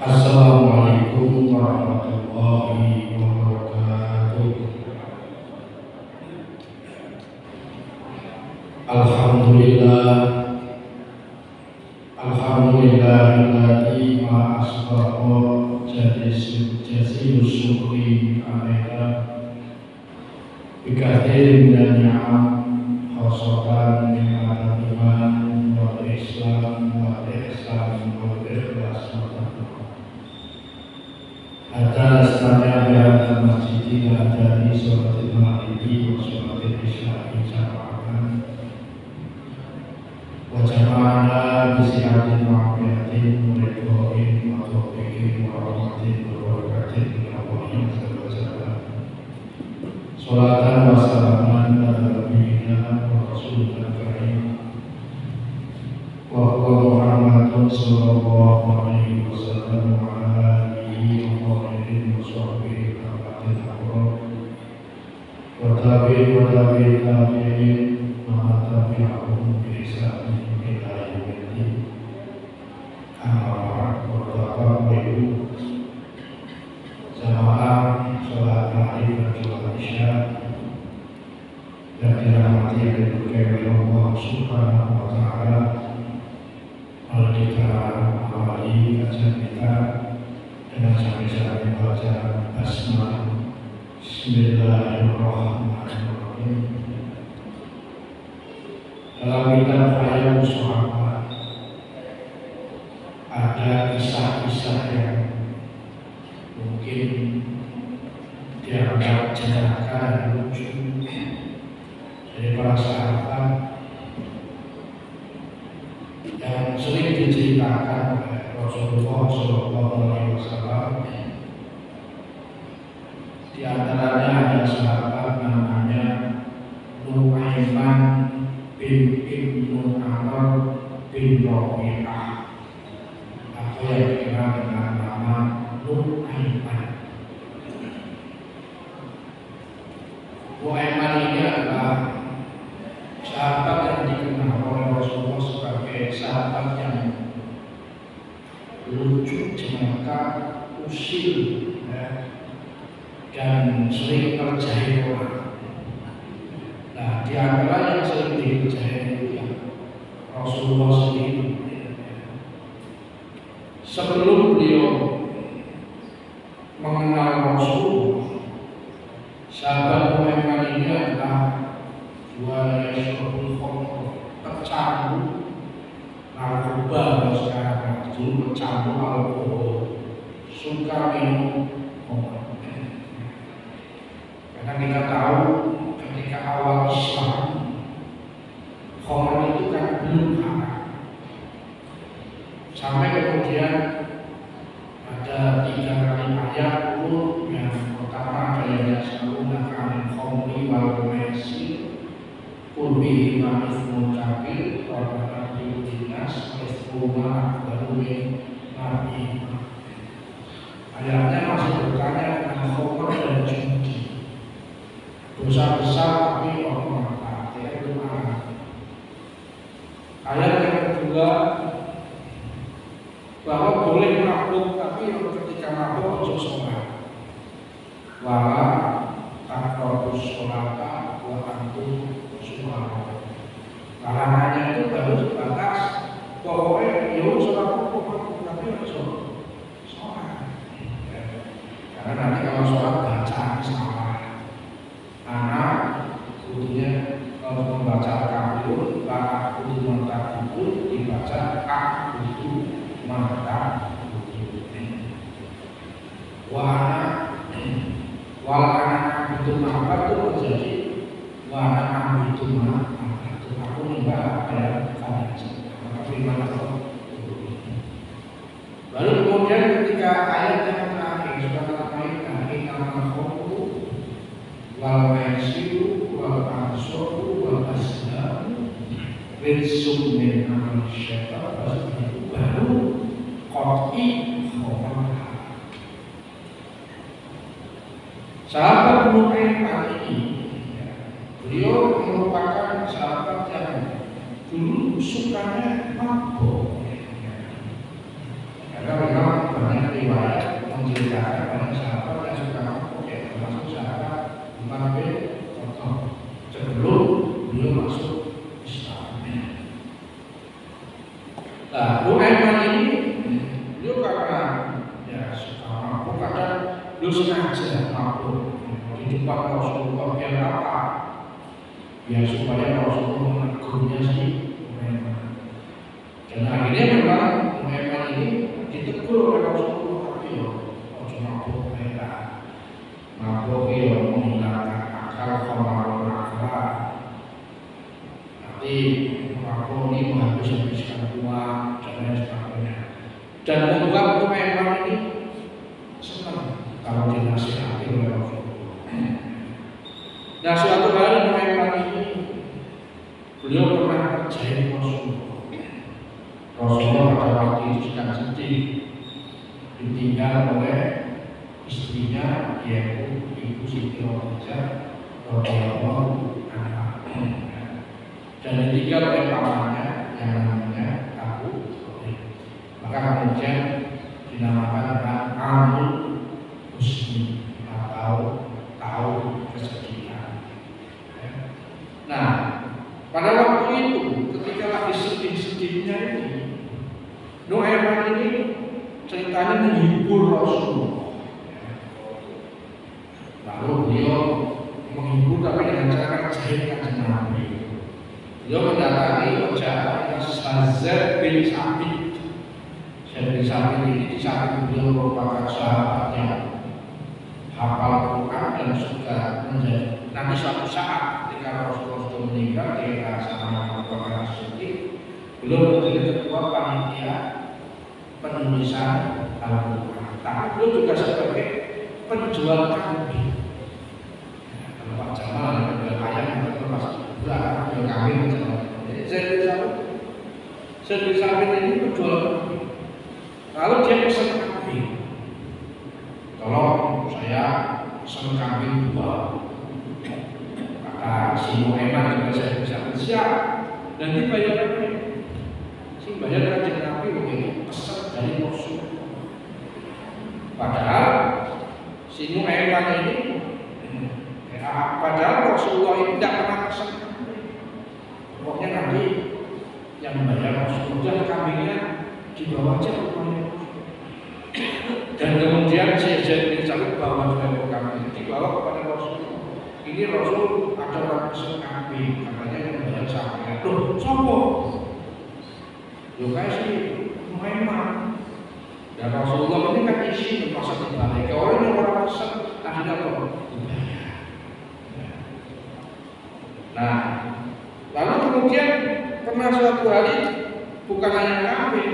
Assalamualaikum warahmatullahi wabarakatuh. Alhamdulillah, alhamdulillahilladzi ma asbaha jazil syukri alaiha bikathirin min ni'am khosatan min al-iman wal islam wal ihsan wal ikhlas hatta nastami'a bi hadzal masjid dari sholatil maghribi wa sholatil isya'i jama'atan wa jama'ana bi si'atin wa afiyatin wa ridwain wa taufiqin wa rahmatin wa barakatin min Allahi azza wa jalla. Sholatan wa salaman ala nabiyyina wa rasulina karim wa huwa Muhammadun sallallahu alaihi wasallam wa ala alihi wa sahbihi wa sahbihi wa tabi'in wa tabi'ahum bi ihsanin ila yaumil amma ba'du. Jamaah sholat maghrib dan sholat isya yang dirahmati dan diberkahi oleh Allah Subhanahu wa taala. Mari kita awali kajian kita dengan sambil membaca basmalah. Bismillahirrahmanirrahim. Dalam kitab Hayat Sahabat ada kisah-kisah yang mungkin dianggap jenaka dan lucu dari para sahabat yang sering diceritakan oleh Rasulullah SAW. Di antaranya ada sahabat namanya Nu'aiman bin Ibnu Amr bin Rabi'ah atau yang dikenal dengan nama Nu'aiman. Nu'aiman ini adalah sahabat yang dikenal oleh Rasulullah sebagai sahabat yang lucu, jenaka, usil, dan sering terjahit orang. Nah, di antara yang sering dikerjain itu ya Rasulullah sendiri. Sebelum beliau mengenal Rasulullah, sahabat Muhammad ini adalah dua yashobul khomr, pecandu narkoba. Sekarang dulu pecandu alkohol, suka minum khamr. Karena kita tahu ketika awal Islam, khamr itu kan belum haram. Sampai kemudian ada 3 kali ayat pun. Yang pertama ayat Yasaluna anil khamri wal maisir qul bihima itsmun kabir wa manafi'u linnas wa itsmuhuma akbaru min naf'ihima. Ayatnya masih bertanya tentang khamr dan judi, dosa besar tapi orang mata, itu marah. Ayat yang kedua bahwa boleh mabuk tapi ketika mabuk harus sholat. Wala taqrabus sholata wa antum sukara. Larangannya itu baru sebatas pokoknya ya sholat pokok tapi harus sholat. Karena nanti kalau sholat bacaan salah. Anak kudunya membaca kabur, para kudu mata kubur dibaca kudu mata kubur. Wala itu apa itu menjadi wala itu apa itu aku enggak ada kajian tapi mana baru kemudian ketika ayat yang terakhir sudah terkait nama khomru wal maisiru wal ansoru wal aslam rizum min amal syaitan baru qat'i khomr. Sahabat Nu'aiman ini, beliau merupakan sahabat yang dulu sukanya mabuk. Karena memang banyak Nah, Nuaiman ini beliau karena ya suka mabuk, kadang beliau sengaja mabuk di depan Rasulullah. Biar apa? Biar supaya Rasulullah menegurnya si Nuaiman. Dan akhirnya memang Nuaiman ini ditegur oleh Rasulullah. Tapi ojo mabuk mereka, mabuk menghilangkan akal, kemaruan akal. Nanti mabuk ini menghabis-habiskan uang dan lain sebagainya. Dan membuat Nuaiman ini senang kalau dinasihati oleh Rasulullah. Nah, suatu hari Nuaiman ini beliau pernah kerjain Rasulullah. Rasulullah pada waktu itu sedang sedih, ditinggal oleh istrinya, yaitu Ibu Siti Khadijah radhiyallahu anha, dan ditinggal oleh pamannya yang namanya Abu Thalib. Maka kemudian dinamakan dengan Amul Husni atau tahun kesedihan. Nah, pada waktu itu ketika lagi sedih-sedihnya ini, Nuaiman ini ceritanya menghibur Rasulullah. Lalu beliau menghibur tapi dengan cara jahit Kanjeng Nabi. Beliau mendatangi wajah Zaid bin Sabit. Zaid bin Sabit ini di samping beliau merupakan sahabat yang hafal Quran dan suka menjadi. Nanti suatu saat ketika Rasulullah sudah meninggal di era sama Abu Bakar As-Siddiq, beliau menjadi ketua panitia penulisan Al-Quran. Tapi beliau juga sebagai penjual kambing. Kalau Pak Jamal yang menjual ayam itu pasti belakang jual kambing. Jadi saya bisa ini penjual kambing. Lalu dia pesan kambing. Tolong saya pesan kambing 2. Kata si Nuaiman juga saya bisa siap. Dan dibayar apa? Si bayar Kanjeng Nabi begitu pesan dari Rasul. Padahal si Nuaiman ini, padahal Rasulullah ini tidak pernah pesan kambing. Pokoknya nanti yang membayar Rasulullah kambingnya dibawa aja rumahnya. Dan kemudian si Zaid bin Sabit bawa kambing dibawa kepada Rasulullah. Ini Rasul ada orang pesan kambing, katanya yang membayar sampai. Loh, sopo? Loh kayak si Nuaiman. Dan Rasulullah ini kan isi masa dibalik. Orang yang orang pesan akhirnya apa? Dibayar. Nah, lalu kemudian pernah suatu hari bukan hanya kambing,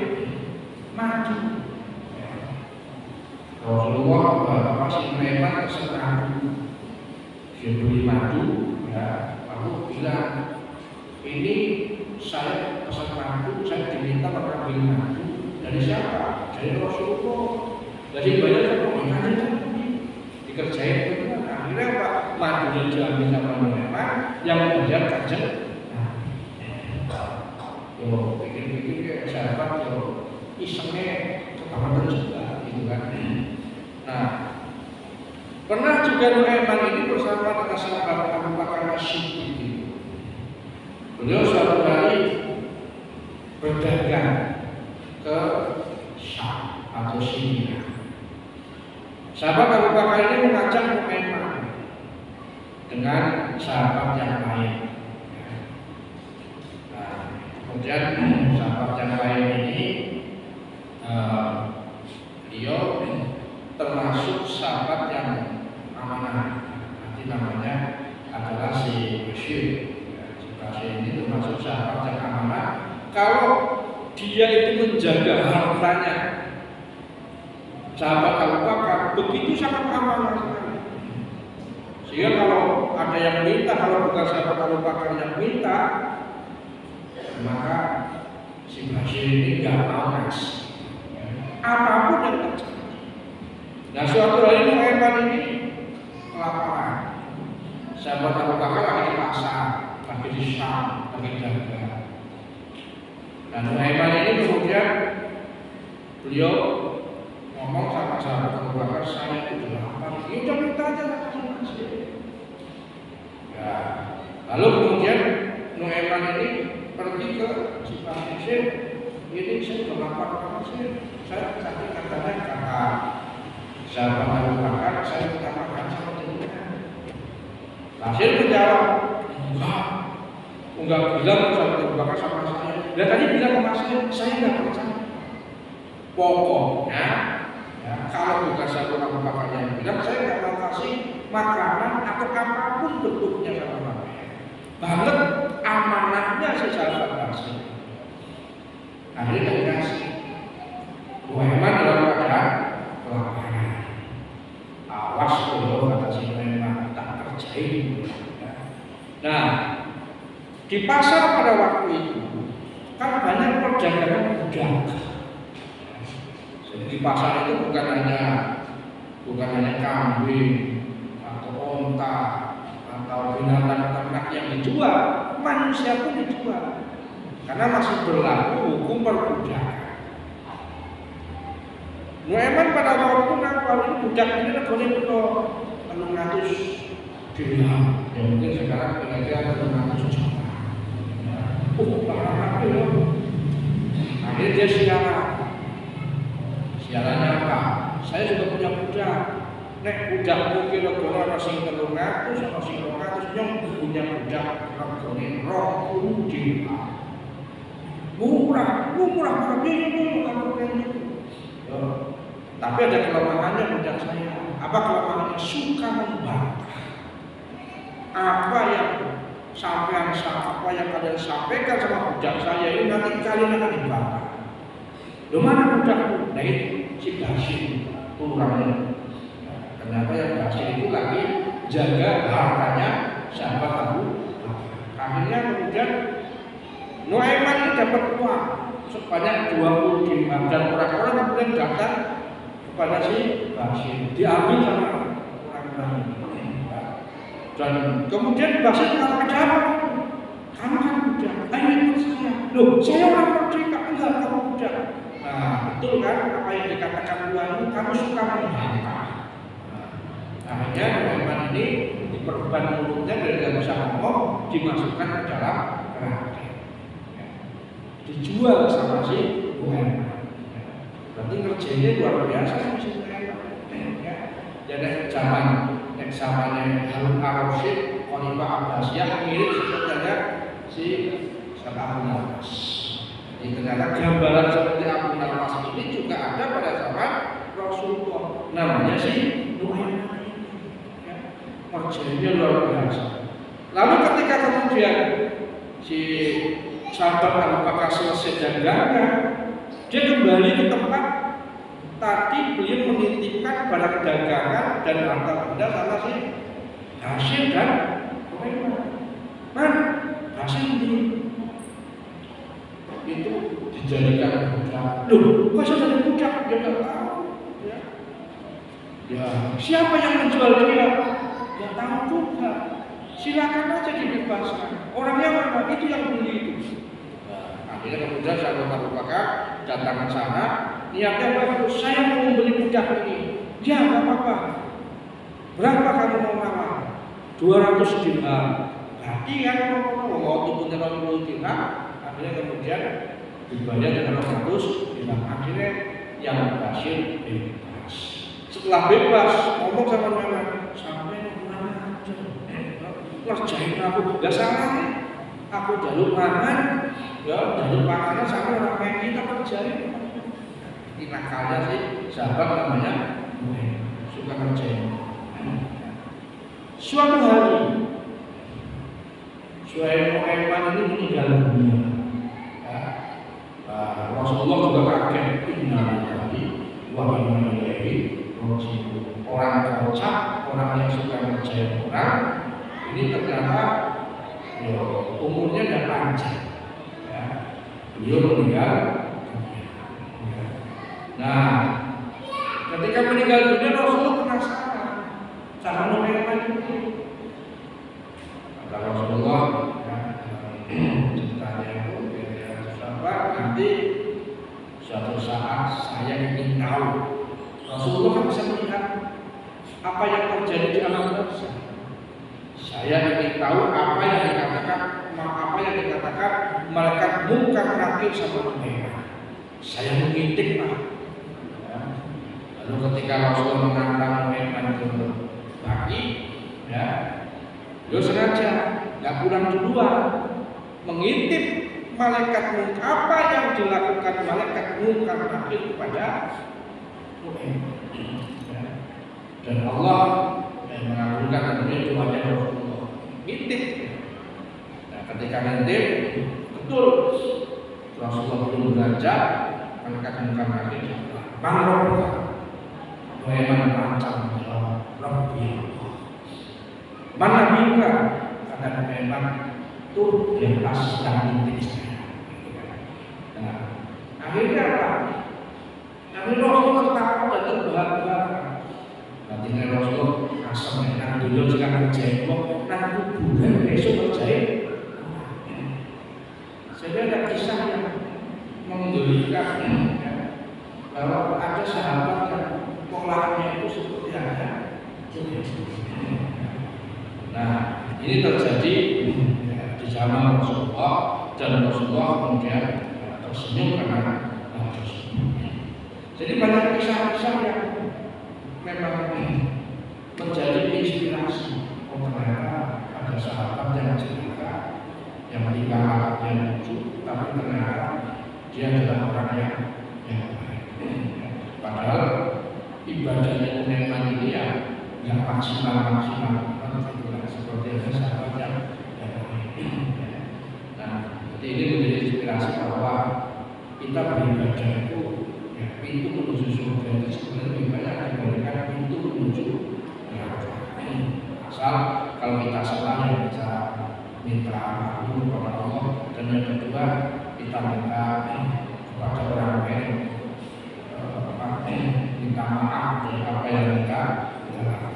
madu. Rasulullah masih Nuaiman pesan madu. Dia beli madu, ya, lalu bilang, ini saya pesan madu, saya diminta mengambil madu dari siapa? Dari Rasulullah. Jadi banyak yang dikerjain itu. Akhirnya apa? Madu yang diambil sama Nuaiman yang kemudian Kanjeng. Yo, pikir-pikir kayak sahabat yo isengnya ketahuan juga, gitu kan. Nah, pernah juga Nuaiman ini bersama dengan sahabat Abu Bakar As-Siddiq. Beliau suatu hari berdagang ke Syam atau Syria. Sahabat Abu Bakar ini mengajak Nuaiman dengan sahabat yang lain. Nah, kemudian sahabat yang lain ini beliau termasuk sahabat yang amanah. Nanti namanya adalah si Bashir. Si Bashir ini termasuk sahabat yang amanah. Kalau dia itu menjaga hartanya sahabat Abu Bakar begitu sangat amanah sekali. Sehingga kalau ada yang minta, kalau bukan sahabat Abu Bakar yang minta, maka si Bashir ini gak mau ngasih apapun yang terjadi. Nah, suatu hari Nuaiman ini kelaparan. Sahabat Abu Bakar lagi di pasar, lagi di Syam, lagi dagang. Dan Nuaiman ini kemudian beliau ngomong sama sahabat Abu Bakar, saya itu sudah lapar. Ya udah minta aja kasih. Ya, lalu kemudian Nuaiman ini pergi ke si Bashir. ini saya udah lapar banget sih. Saya tadi katanya kata sahabat Abu Bakar, saya minta makan sama jenengan. Basir menjawab, enggak bilang sahabat Abu Bakar sama saya. Dan tadi bilang sama saya enggak percaya. Pokoknya, ya, kalau bukan sahabat Abu Bakar yang bilang, saya enggak mau kasih makanan atau apapun bentuknya sama Bapak. Banget amanahnya si sahabat Basir. Akhirnya dikasih. Muhammad dalam keadaan kelaparan. Awas kalau kata si Muhammad tak terjadi. Nah, di pasar pada waktu itu kan banyak perdagangan budak. Jadi di pasar itu bukan hanya kambing atau onta atau binatang ternak yang dijual, manusia pun dijual. Karena masih berlaku hukum perbudakan. Muhammad pada waktu itu nawar ini budak ini boleh betul 600 dirham. Ya mungkin sekarang kira-kira 600 juta. Parah ya. Akhirnya dia siaran. Siarannya apa? Saya juga punya budak. Nek budakmu kira-kira ana sing 300, ana sing 200, nyong punya budak regane 20 dirham. Murah banget. Tapi ada kelemahannya budak saya. Apa kelemahannya? Suka membantah. Apa yang kalian sampaikan sama budak saya ini nanti kalian akan dibantah. Di mana budakmu? Nah itu si Basir turunnya. Kenapa yang Basir itu lagi jaga hartanya sahabat Abu Bakar. Akhirnya kemudian Nuaiman ini dapat uang sebanyak 20 dirham dan orang-orang kemudian datang kepada si Basir, diambil sama orang-orang ini. Dan kemudian Basir mengatakan, kamu kan budak, ayo ikut saya. Loh, saya orang merdeka, enggak kamu budak. Nah, betul kan apa yang dikatakan Tuhan itu, kamu suka membantah. Akhirnya Nuaiman ini diperban mulutnya dari gak bisa ngomong, dimasukkan ke dalam keranda. Dijual sama si Muhammad. Berarti ngerjainnya luar biasa si Muhammad. Jadi zamannya Harun al-Rasyid, Khalifah Abbasiyah mirip sepertinya si Abu Nawas. Jadi ternyata gambaran seperti Abu Nawas ini juga ada pada zaman Rasulullah. Namanya si Muhammad. Ngerjainnya luar biasa. Lalu ketika kemudian si sahabat Abu Bakar selesai dagangan, dia kembali ke tempat tadi beliau menitipkan barang dagangan dan harta benda sama si Basir dan Muhammad. Basir itu dijadikan budak. Loh, kok saya jadi budak? Dia nggak tahu. Ya, siapa yang menjual dia? Ya tahu juga. Silakan aja dibebaskan. Orangnya mana? Itu yang beli itu. Akhirnya kemudian sahabat Abu Bakar datang ke sana, niatnya bagus, saya mau membeli budak ini. Ya nggak apa-apa. Berapa kamu mau nawar? 200 dirham. Berarti kan mau tubuhnya 20 dirham. Akhirnya kemudian dibayar dengan 100 dirham. Akhirnya yang Basir bebas. Setelah bebas, ngomong sama Muhammad, sampai mana aja. Ngerjain aku nggak salah. Aku jalur makan, ya jalur makanan sama orang kayak kita kerjain. Ini nakalnya sih sahabat namanya suka kerjain. Suatu hari Muhammad ini meninggal dunia. Ya. Rasulullah juga kaget. Innalillahi wa inna ilaihi raji'un. Orang kocak, orang yang suka kerjain orang, ini ternyata umurnya tidak panjang. Ya. Beliau meninggal. Nah, ketika meninggal dunia Rasulullah penasaran sama Muhammad itu. Kata Rasulullah, ceritanya itu nanti suatu saat saya ingin tahu. Rasulullah kan bisa melihat apa yang terjadi di alam bangsa. Saya ingin tahu apa yang dikatakan malaikat munkar nakir sama Muhammad. mengintip Pak. Ya. Lalu ketika Rasulullah menantang Nuaiman ke Baki, ya, beliau sengaja nggak pulang duluan, mengintip malaikat munkar, apa yang dilakukan malaikat munkar nakir kepada Nuaiman. Ya. Dan Allah mengabulkan doanya Rasulullah. Ngintip. Nah, ketika ngintip, betul Rasulullah belum belajar, malaikat munkar nakir Bang Nuaiman macam Rabbi Allah. Mana bingka kata Nuaiman tuh yang pas sedang ngintip saya. Nah, akhirnya apa? Akhirnya Rasulullah tertawa dan terbahak-bahak. Nanti Rasulullah asam enak dulu sekarang kerjain kok nanti bulan besok kerjain. Jadi ada kisah yang menggelikan bahwa ada sahabat yang polanya itu seperti ada. Nah, ini terjadi di zaman Rasulullah dan Rasulullah kemudian tersenyum karena tersebut. Jadi banyak kisah-kisah yang memang menjadi inspirasi. Oh, ternyata ada sahabat yang cerita yang tinggal yang lucu, tapi ternyata dia adalah orang yang baik. Padahal ibadahnya Nuaiman ini ya nggak maksimal, seperti ada sahabat yang baik. Nah, jadi ini menjadi inspirasi bahwa kita beribadah itu pintu menuju surga itu sebenarnya lebih banyak dibandingkan pintu menuju neraka. Asal kalau kita salah ya kita minta ampun kepada Allah, dan yang kedua kita minta kepada orang lain minta maaf dari apa yang kita lakukan.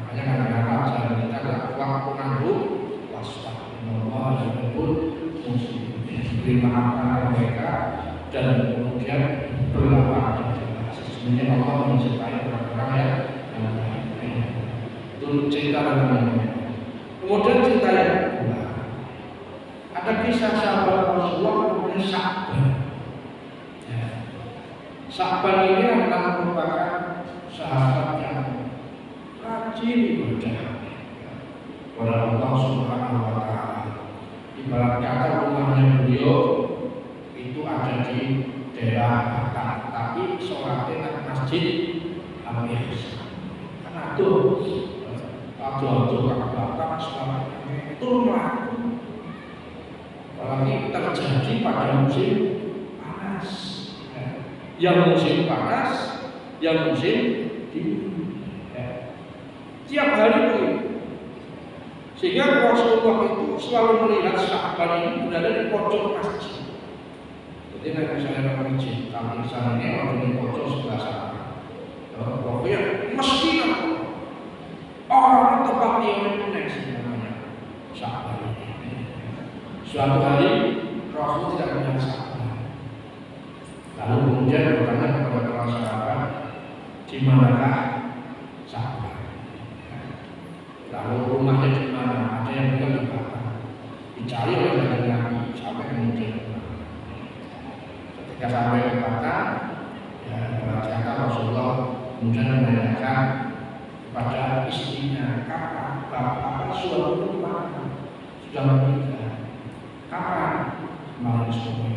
Makanya kadang-kadang cara kita lakukan penangguh waspadullah dan pun beri maaf kepada mereka dan kemudian berlapang. Sebenarnya Allah mencintai orang-orang yang itu cerita tentang. Kemudian cerita yang kedua, ada kisah sahabat Rasulullah namanya Sa'ban. Sa'ban ini adalah merupakan sahabat yang rajin ibadah kepada Allah Subhanahu wa Ta'ala. Ibarat kata rumahnya beliau itu ada di daerah Batam, tapi sholatnya di masjid Al-Biasa. Karena tuh kalau Batam sholatnya itu melaku, apalagi terjadi pada musim panas. Yang musim panas, yang musim dingin. Tiap hari itu. Sehingga Rasulullah itu selalu melihat Sa'ban ini berada di pojok masjid. Jadi kalau misalnya ke masjid, kami misalnya ini ada di pojok sebelah sana. Pokoknya mesti orang tempat yang itu namanya Sa'ban. Suatu hari Rasul tidak punya Sa'ban. Lalu kemudian bertanya kepada para sahabat, di manakah Sa'ban? Lalu rumahnya di mana? Ada yang bilang di Batam. Dicari oleh Nabi sampai kemudian. Ketika sampai ke Batam, ya ternyata Rasulullah kemudian menanyakan kepada istrinya, kapan bapak suatu itu mana? Sudah meninggal. Kapan? Kemarin sore.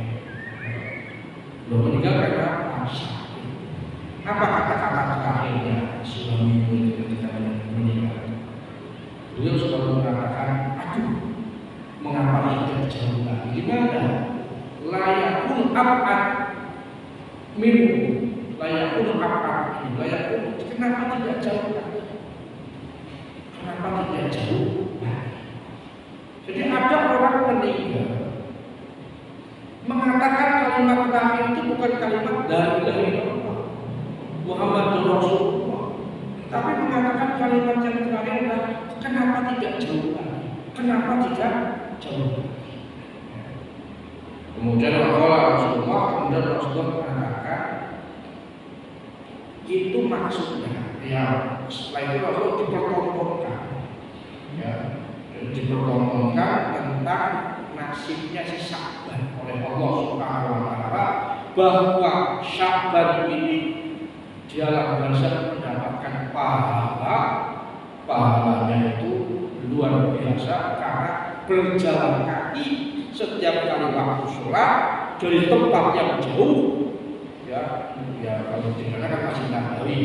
Belum meninggal karena sakit. Apa kata-kata terakhirnya suamimu itu ketika meninggal? Beliau selalu mengatakan, aduh, mengapa tidak jauh lagi? Gimana? Layakun abad minum, layakun abad minum, layakun. Kenapa tidak jauh lagi? Kenapa tidak jauh lagi? Jadi ada orang meninggal mengatakan kalimat terakhir itu bukan kalimat la ilaha illallah Muhammadur Rasulullah, tapi mengatakan kalimat yang terakhir adalah kenapa tidak jauh lagi? Kenapa tidak jauh lagi? Kemudian Rasulullah mengatakan itu maksudnya, ya setelah itu Rasul dipertontonkan, ya, dipertontonkan tentang nasibnya si Sa'ban oleh Allah Subhanahu wa Ta'ala bahwa Sya'ban ini dialah bangsa mendapatkan pahalanya itu luar biasa karena berjalan kaki setiap kali waktu sholat dari tempat yang jauh, ya kalau di sana kan masih Nabawi,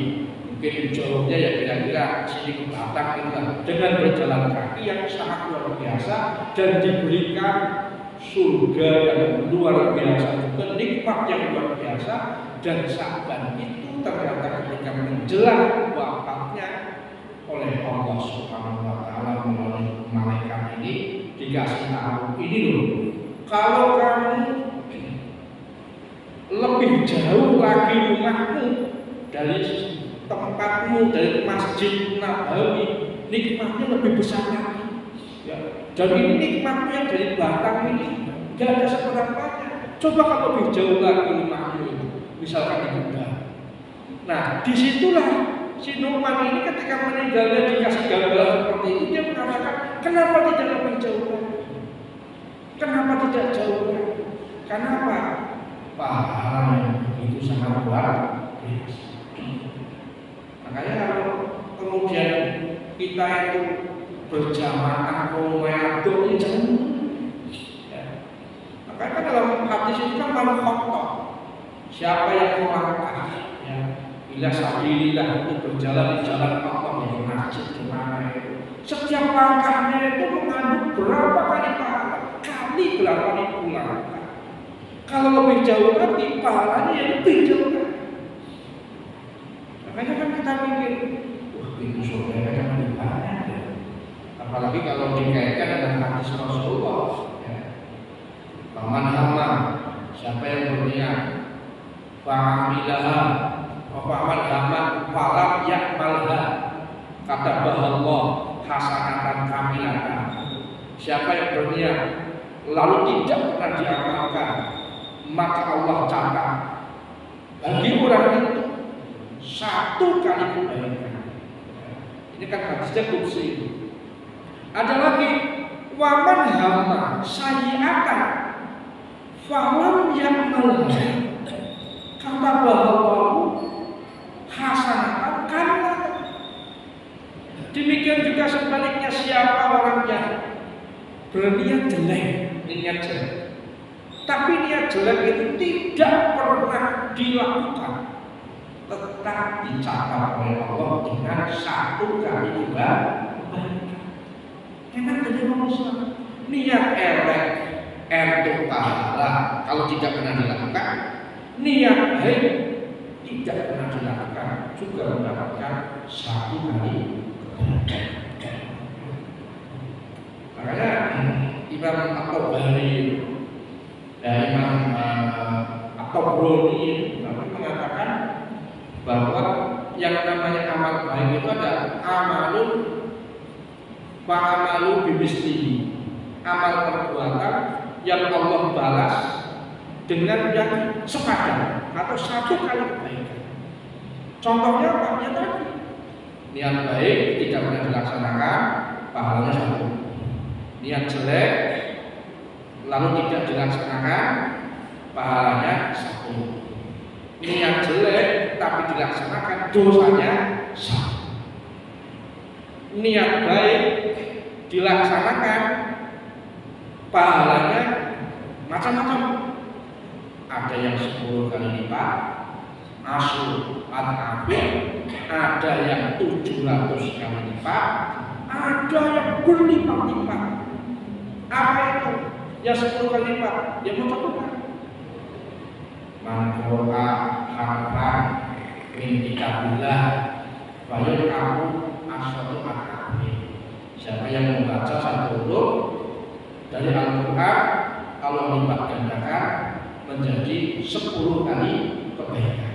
mungkin jauhnya ya kira-kira sini ke Batak gitu, dengan berjalan kaki yang sangat luar biasa dan diberikan surga yang luar biasa juga, nikmat yang luar biasa. Dan Sya'ban itu ternyata ketika menjelang wafatnya oleh Allah Subhanahu wa Ta'ala melalui malaikat ini dikasih tahu, ini loh, kalau kamu lebih jauh lagi rumahmu dari tempatmu, dari Masjid Nabawi, nikmatnya lebih besar lagi, ya. Dan ini nikmatnya dari Batam ini gak ada seberapanya. Coba kalau lebih jauh lagi rumahmu itu, misalkan di Kendal. Nah, disitulah si Nu'man ini ketika meninggalnya dikasih gambaran seperti itu, dia mengatakan, kenapa tidak lebih jauh lagi? Kenapa tidak jauh lagi? Kenapa? Pahala yang begitu sangat luar biasa. Makanya kalau kemudian kita itu berjamaah komayaduk ini jangan. Makanya kan dalam hadis itu kan kalau khotob, siapa yang melangkah, ya, bila sabilillah itu berjalan di jalan Allah di masjid di mana itu, setiap langkahnya itu mengandung berapa kali pahala, berapa ribu langkah. Kalau lebih jauh lagi pahalanya yang lebih jauh lagi. Makanya kan kita mikir, wah pintu surga kan lebih banyak ya. Apalagi kalau dikaitkan dengan hadis Rasulullah, ya. Paman hama, siapa yang berniat, fa'amilaha, paman hama, falam yakmalha, kata Allah hasanatan kamilatan. Siapa yang berniat lalu tidak pernah diamalkan, maka Allah catat bagi orang itu satu kali kebaikan. Ini kan hadisnya kursi. Ada lagi waman hama sayyi'atan falam yakmalha, kata bahwa hasanatan kamilatan. Demikian juga sebaliknya, siapa orang yang berniat jelek, niat jelek, tapi niat jelek itu tidak pernah dilakukan, tetap dicatat oleh Allah dengan satu kali kebaikan. Enak jadi manusia. Niat elek untuk pahala kalau tidak pernah dilakukan, niat baik tidak pernah dilakukan juga mendapatkan satu kali kebaikan. Makanya Imam At-Tabari, Imam At-Tabrani mengatakan bahwa yang namanya amal baik itu ada amalun fa'amalu bimislihi, amal perbuatan yang Allah balas dengan yang sepadan atau satu kali kebaikan. Contohnya apa? Ya tadi, niat baik tidak pernah dilaksanakan, pahalanya satu. Niat jelek lalu tidak dilaksanakan, pahalanya satu. Niat jelek tapi dilaksanakan, dosanya satu. Niat baik dilaksanakan, pahalanya macam-macam. Ada yang 10 kali lipat, asyur at-afir, ada yang 700 kali lipat, ada yang berlipat-lipat. Apa itu? Ya 10 kali lipat, ya macam-macam. Manqura harfan min kitabillah bayun aku aswatu at-afir. Siapa yang membaca satu huruf dari Al-Quran, Allah lipat gandakan menjadi 10 kali kebaikan.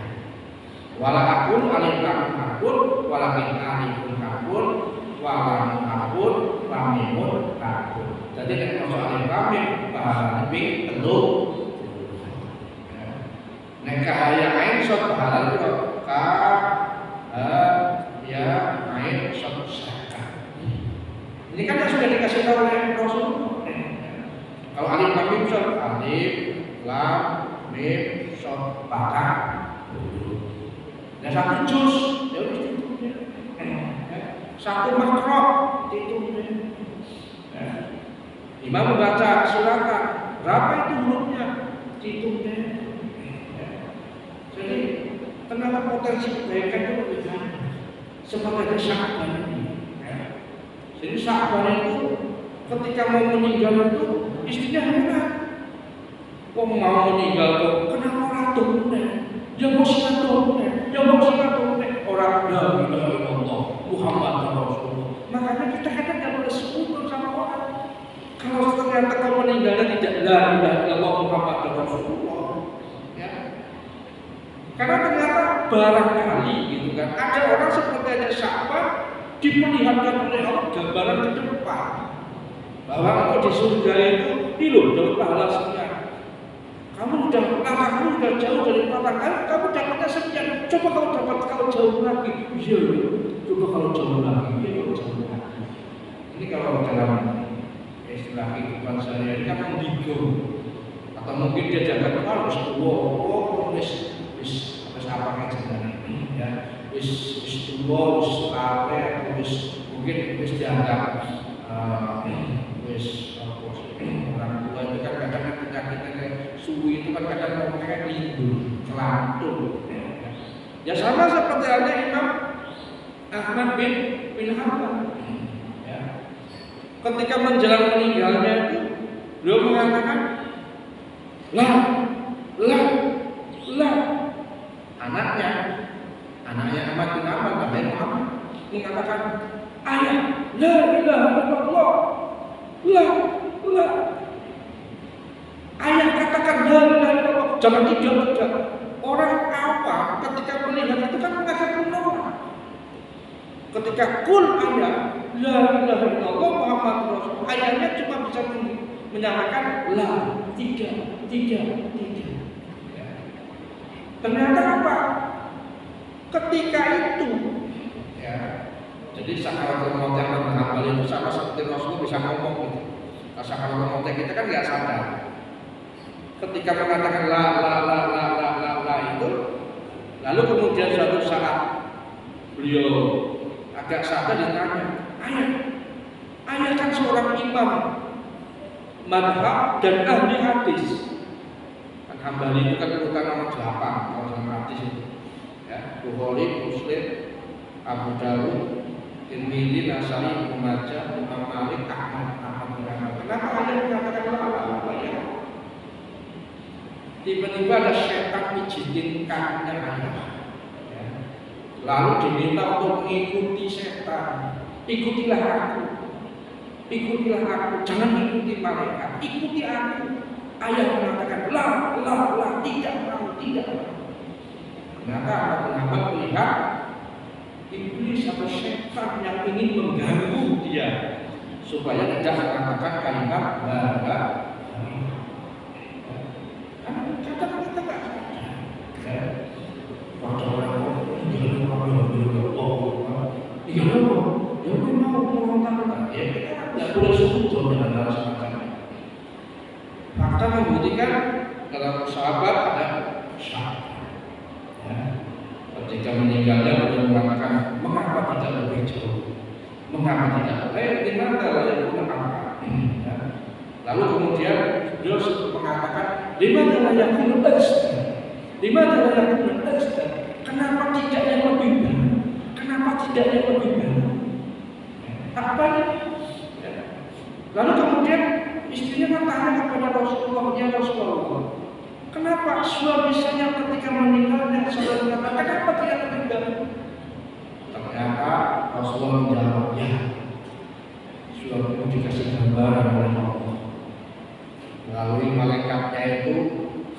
Wala akun alif lam akun, walakin alifun akun, walam akun, lamimun akun. Jadi kan masuk alif lam pahala lebih tentu. Nek kahaya ain sot pahala itu ka ya ain sot saka. Ini kan yang sudah dikasih tahu oleh Rasul. Kalau alif lam mim sot alif lam mim sot patah. Dan satu juz, ya udah itu. Satu makro itu. Imam membaca suratan, berapa itu hurufnya? Itu. Jadi kenapa potensi kebaikan itu lebih banyak? Seperti ada Sya'ban ini. Jadi Sya'ban itu ketika mau meninggal itu istrinya heran. Kok mau meninggal kok kenapa ratu ya mau silaturahmi, ya mau silaturahmi orang la ilaha illallah Muhammad Rasulullah. Makanya kita kadang nggak boleh sekutu sama orang. Kalau ternyata kau meninggalnya tidak la ilaha illallah Muhammad Rasulullah, ya. Karena ternyata barangkali gitu kan, ada orang seperti ada Sya'ban diperlihatkan oleh Allah gambaran ke depan bahwa engkau di surga itu ini loh dapat pahala sekian. Kamu udah jauh dari belakang, kamu dapatnya sekian. Coba kalau jauh lagi, iya. Coba kalau jauh lagi, iya jauh lagi. Ini kalau dalam istilah kehidupan sehari-hari kan mendigo, atau mungkin dia jaga harus wis apa aja ya, wis tua, wis lawe, mungkin wis dianggap wis orang tua itu kan kadang penyakitnya kayak suhu itu kan kadang ngomongnya lindu, kelantur. Ya sama seperti halnya Imam Ahmad bin Hanbal. Ya. Ketika menjelang meninggalnya itu, beliau mengatakan, lah, anaknya Ahmad bin Hanbal, namanya Muhammad, mengatakan, ayah, la ilaha illallah, la. Ayah katakan la ilaha illallah, jangan tidak. Orang awam ketika melihat itu kan mengatakan menolak. Ketika kul ayah la ilaha illallah Muhammad Rasulullah, ayahnya cuma bisa menyatakan la, tidak. Ternyata apa? Ketika itu, ya, jadi sakaratul maut yang menghambal itu sama seperti Rasulullah bisa ngomong gitu. Sakaratul maut kita kan nggak sadar. Ketika mengatakan la itu, lalu kemudian suatu saat beliau agak sadar dan tanya, ayah kan seorang imam madhab dan ahli hadis. Kan Hambali itu kan urutan nomor 8 kalau sama hadis itu. Ya, Bukhari, Muslim, Abu Dawud, Tirmidzi, Nasai, Ibnu Majah, Imam Malik, Ahmad. Kenapa ayah mengatakan la ya? Tiba-tiba ada setan mijitin kakinya ayah. Ya. Lalu diminta untuk mengikuti setan. Ikutilah aku, jangan ikuti malaikat, ikuti aku. Ayah mengatakan la, tidak mau. Ternyata Ahmad melihat iblis atau setan yang ingin mengganggu dia supaya tidak mengatakan kalimat la. Fakta membuktikan dalam sahabat ada Sya'ban. Ya. Ketika meninggalnya beliau mengatakan, mengapa tidak lebih jauh? Mengapa tidak? Gimana yang apa? Lalu kemudian beliau mengatakan, di mana yakun asdaq? Kenapa tidak yang lebih baik? Apa ini? Lalu kemudian istrinya bertanya kepada Rasulullah, ya Rasulullah, kenapa suami saya ketika meninggalnya saudara mengatakan kenapa tidak lebih baik? Ternyata Rasulullah menjawab, ya, suamimu dikasih gambaran oleh Allah melalui malaikatnya itu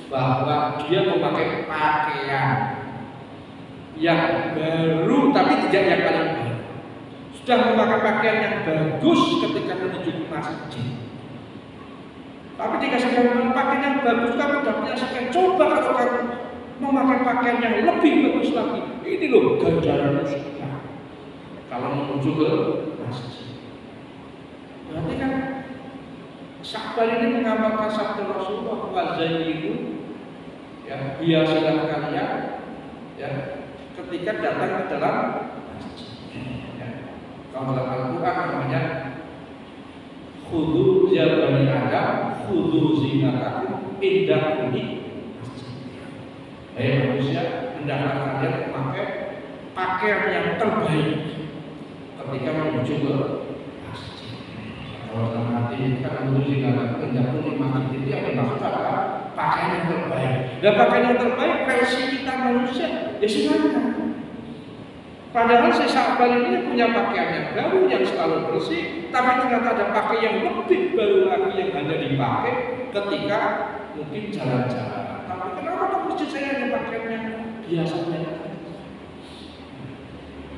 bahwa dia memakai pakaian yang baru tapi tidak yang paling baru. Sudah memakai pakaian yang bagus ketika menuju ke masjid. Tapi dikasih pakaian yang bagus, kamu sudah punya sekian. Coba kalau kamu memakai pakaian yang lebih bagus lagi, ini loh ganjaran surga. Kalau menuju ke masjid. Berarti kan Sya'ban ini mengamalkan sabda Rasulullah wa zayyinu ya, hiasilah kalian ya ketika datang ke dalam masjid. Ya. Kalau dalam Al-Quran namanya khudhu ya bani Adam khudhu zinatakum inda kulli masjid. Manusia, hendaklah kalian memakai pakaian yang terbaik ketika menuju ke masjid. Kalau dalam hati kita khudhu zinatakum inda kulli masjid itu yang dimaksud adalah pakaian yang terbaik. Dan pakaian yang terbaik versi kita manusia ya silahkan. Padahal si Sya'ban ini punya pakaian yang baru yang selalu bersih, tapi ternyata ada pakaian yang lebih baru lagi yang hanya dipakai ketika mungkin jalan-jalan. Tapi kenapa ke masjid saya hanya pakaian yang biasanya?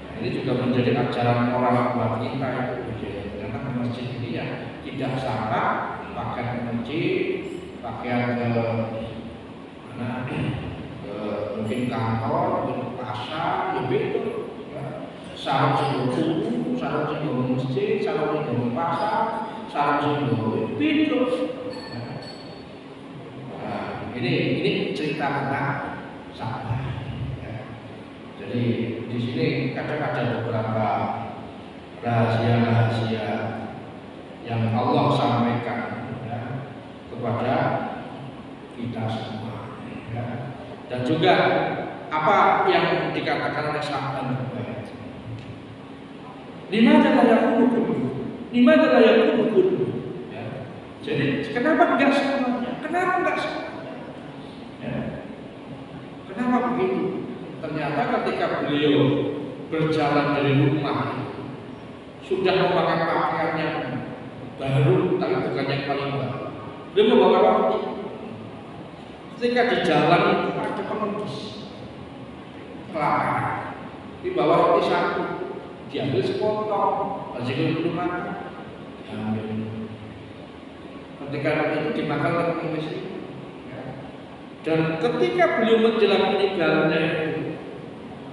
Nah, ini juga menjadi ajaran moral buat kita itu. Karena ke masjid ini ya tidak sama pakaian ke masjid, pakaian ke mana? Mungkin kantor, mungkin pasar, ya beda. Sarung sing sarung sing masjid, sarung sing pasar, sarung sing beda. Nah, ini cerita tentang sabar. Ya. Jadi di sini kadang ada beberapa rahasia-rahasia yang Allah sampaikan ya, kepada kita semua. Ya. Dan juga apa yang dikatakan oleh Sya'ban terbaik. Dimana layak ukur? Ya. Jadi kenapa enggak semuanya? Kenapa enggak semuanya? Ya. Kenapa begitu? Ternyata ketika beliau berjalan dari rumah sudah memakai pakaian yang baru, tapi bukan yang paling baru. Dia membawa roti. Ketika di jalan itu ada pengemis kelaparan, dibawa roti satu. Diambil sepotong, masih belum makan, diambil. Ketika itu dimakan oleh pengemis itu, ya. Dan ketika beliau menjelang meninggalnya itu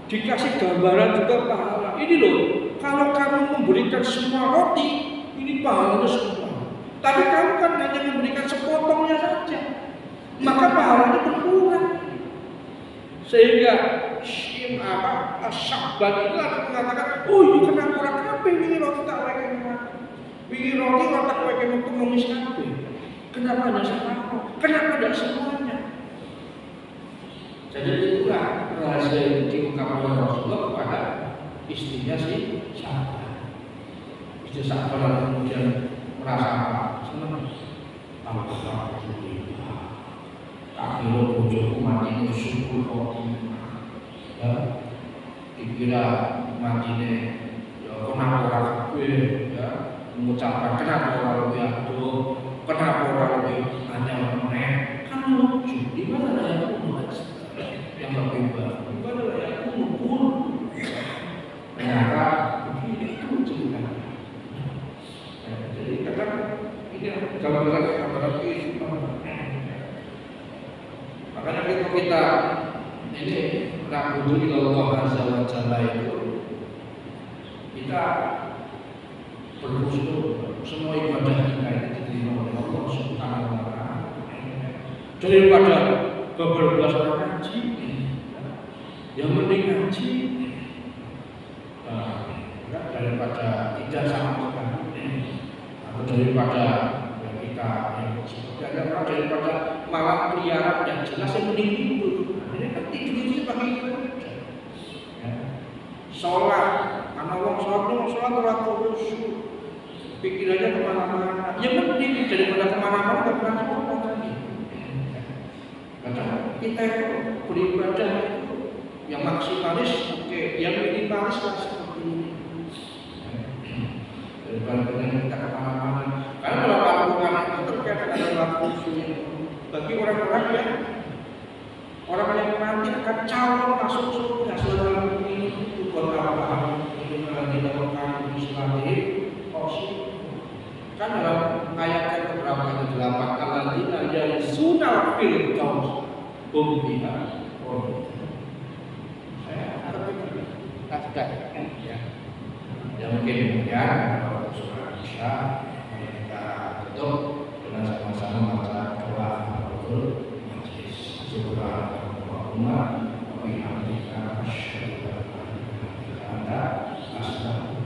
dikasih gambaran juga pahala. Ini loh, kalau kamu memberikan semua roti, ini pahalanya semua. Tapi kamu kan hanya memberikan sepotongnya saja, maka pahalanya berkurang. Sehingga Sya'ban itu ada mengatakan, oh iya kenapa orang kabeh wingi roti tak weke makan. Wingi roti tak weke pengemis kabeh. Kenapa hanya separuh? Kenapa tidak semuanya? Jadi itulah rahasia yang diungkapkan oleh Rasulullah kepada istrinya si Sya'ban. Istri Sya'ban kemudian merasa apa? Senang. Alhamdulillah. Tak kira bojoku mati syukur roti. Ya, dikira matine ya kenapa ora kabeh ya mengucapkan kenapa ora luwih adoh, kenapa ora luwih anyar meneh, kan lucu. Di mana ya yang lebih baik, di mana ya ukur. Ternyata begitu ceritanya. Jadi kadang ini gambaran kehidupan. Makanya kita ini na'budu ilallah azza wa jalla itu kita bersyukur semua ibadah kita ini diterima oleh Allah Subhanahu wa ta'ala. Daripada beberapa orang ngaji, yang penting ngaji, daripada tidak sama sekali, atau daripada kita yang seperti ada daripada malam peliharaan yang jelas yang penting tidur. Tidur itu sebagai ibadah. Ya. Sholat, karena orang sholat orang khusyuk, pikirannya kemana-mana. Yang penting daripada kemana-mana nggak pernah sholat lagi. Karena kita itu beribadah itu yang maksimalis, oke, yang minimalis lah seperti ini. Daripada kita kemana-mana. Karena dalam Al-Quran itu terkait dengan khusyuk bagi orang-orang yang mati akan calon masuk surga. Saudara ini bukan apa-apa. Ini tidak akan diselami. Kan dalam ayat yang keberapa itu 8 alladzina yarisuna fil daus hum fiha. Saya sudah ya. Ya mungkin kalau sudah bisa kita tutup dengan sama-sama baca doa Al-Qur'an majlis. Subhanallahumma wa bihamdika asyhadu an la ilaha illa anta astaghfiruka